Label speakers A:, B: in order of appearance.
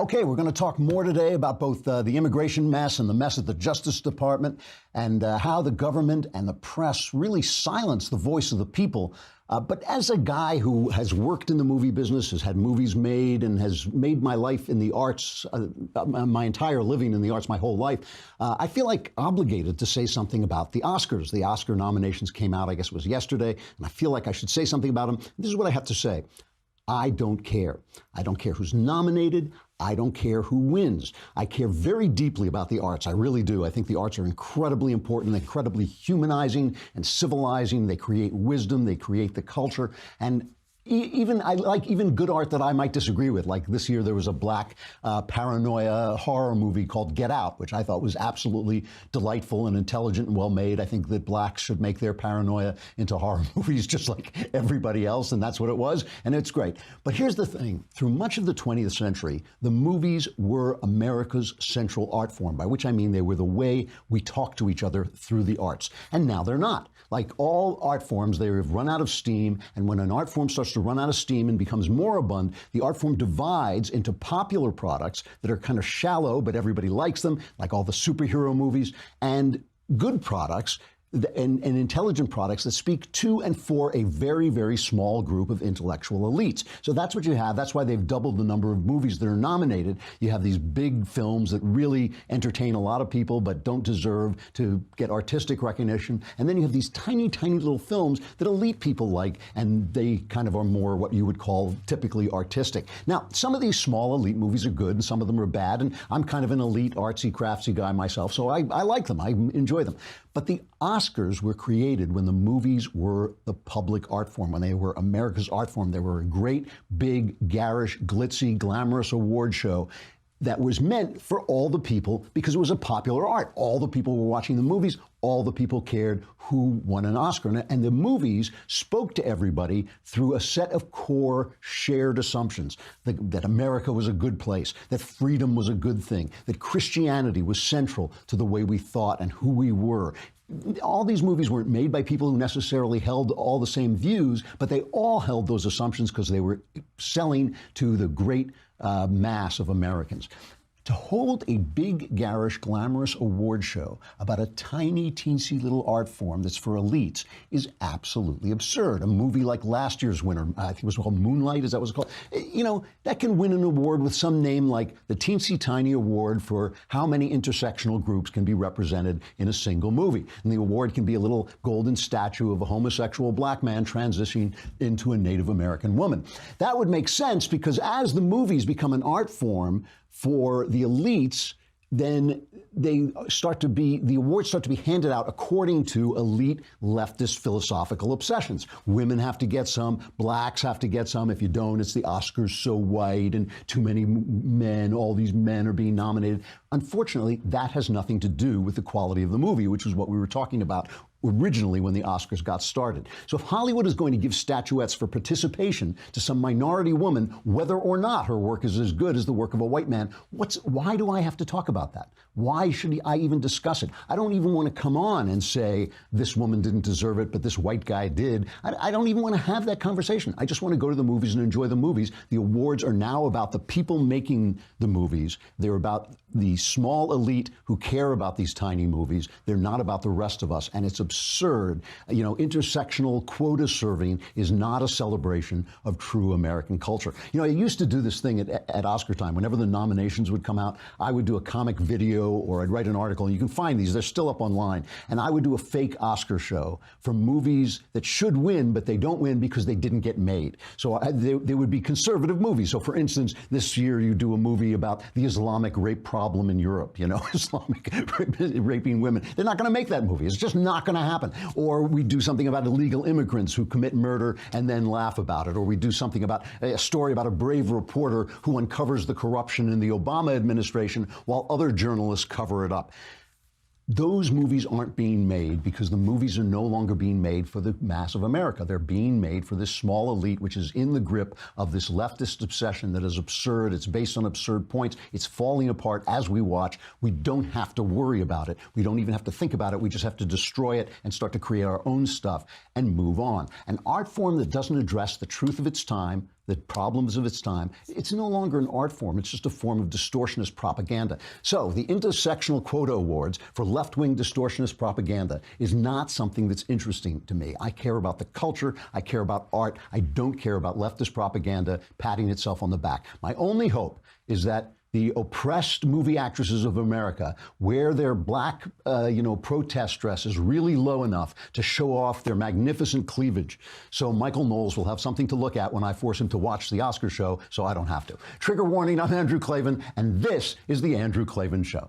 A: Okay, we're going to talk more today about both the immigration mess and the mess at the Justice Department and how the government and the press really silence the voice of the people. But as a guy who has worked in the movie business, has had movies made, and has made my life in the arts, my entire living in the arts my whole life, I feel like obligated to say something about the Oscars. The Oscar nominations came out, I guess it was yesterday, and I feel like I should say something about them. This is what I have to say. I don't care. I don't care who's nominated. I don't care who wins. I care very deeply about the arts. I really do. I think the arts are incredibly important, incredibly humanizing and civilizing. They create wisdom. They create the culture. And I like even good art that I might disagree with. Like this year, there was a black paranoia horror movie called Get Out, which I thought was absolutely delightful and intelligent and well made. I think that blacks should make their paranoia into horror movies just like everybody else, and that's what it was, and it's great. But here's the thing. Through much of the 20th century, the movies were America's central art form, by which I mean they were the way we talk to each other through the arts. And now they're not. Like all art forms, they have run out of steam, and when an art form starts to run out of steam and becomes moribund, the art form divides into popular products that are kind of shallow, but everybody likes them, like all the superhero movies, and good products and intelligent products that speak to and for a very, very small group of intellectual elites. So that's what you have. That's why they've doubled the number of movies that are nominated. You have these big films that really entertain a lot of people but don't deserve to get artistic recognition. And then you have these tiny, tiny little films that elite people like, and they kind of are more what you would call typically artistic. Now, some of these small elite movies are good and some of them are bad, and I'm kind of an elite artsy craftsy guy myself, so I like them. I enjoy them. But the Oscars were created when the movies were the public art form, when they were America's art form. They were a great, big, garish, glitzy, glamorous award show that was meant for all the people because it was a popular art. All the people were watching the movies. All the people cared who won an Oscar. And the movies spoke to everybody through a set of core shared assumptions that America was a good place, that freedom was a good thing, that Christianity was central to the way we thought and who we were. All these movies weren't made by people who necessarily held all the same views, but they all held those assumptions because they were selling to the great mass of Americans. To hold a big, garish, glamorous award show about a tiny, teensy little art form that's for elites is absolutely absurd. A movie like last year's winner, I think it was called Moonlight, is that what it's called? You know, that can win an award with some name like the Teensy Tiny Award for how many intersectional groups can be represented in a single movie. And the award can be a little golden statue of a homosexual black man transitioning into a Native American woman. That would make sense because as the movies become an art form for the elites, then the awards start to be handed out according to elite leftist philosophical obsessions. Women have to get some, blacks have to get some. If you don't, it's the Oscars so white and too many men, all these men are being nominated. Unfortunately, that has nothing to do with the quality of the movie, which is what we were talking about originally when the Oscars got started. So if Hollywood is going to give statuettes for participation to some minority woman, whether or not her work is as good as the work of a white man, why do I have to talk about that? Why should I even discuss it? I don't even want to come on and say this woman didn't deserve it, but this white guy did. I don't even want to have that conversation. I just want to go to the movies and enjoy the movies. The awards are now about the people making the movies. They're about the small elite who care about these tiny movies. They're not about the rest of us. And it's absurd. You know, intersectional quota serving is not a celebration of true American culture. You know, I used to do this thing at Oscar time. Whenever the nominations would come out, I would do a comic video or I'd write an article. And you can find these. They're still up online. And I would do a fake Oscar show for movies that should win, but they don't win because they didn't get made. So they would be conservative movies. So for instance, this year you do a movie about the Islamic rape problem in Europe, you know, Islamic raping women. They're not going to make that movie. It's just not going to happen. Or we do something about illegal immigrants who commit murder and then laugh about it. Or we do something about a story about a brave reporter who uncovers the corruption in the Obama administration while other journalists cover it up. Those movies aren't being made because the movies are no longer being made for the mass of America. They're being made for this small elite, which is in the grip of this leftist obsession that is absurd. It's based on absurd points. It's falling apart as we watch. We don't have to worry about it. We don't even have to think about it. We just have to destroy it and start to create our own stuff and move on. An art form that doesn't address the truth of its time, the problems of its time, it's no longer an art form. It's just a form of distortionist propaganda. So the intersectional quota awards for left-wing distortionist propaganda is not something that's interesting to me. I care about the culture. I care about art. I don't care about leftist propaganda patting itself on the back. My only hope is that the oppressed movie actresses of America wear their black, protest dresses really low enough to show off their magnificent cleavage. So Michael Knowles will have something to look at when I force him to watch the Oscar show, so I don't have to. Trigger warning, I'm Andrew Klavan, and this is The Andrew Klavan Show.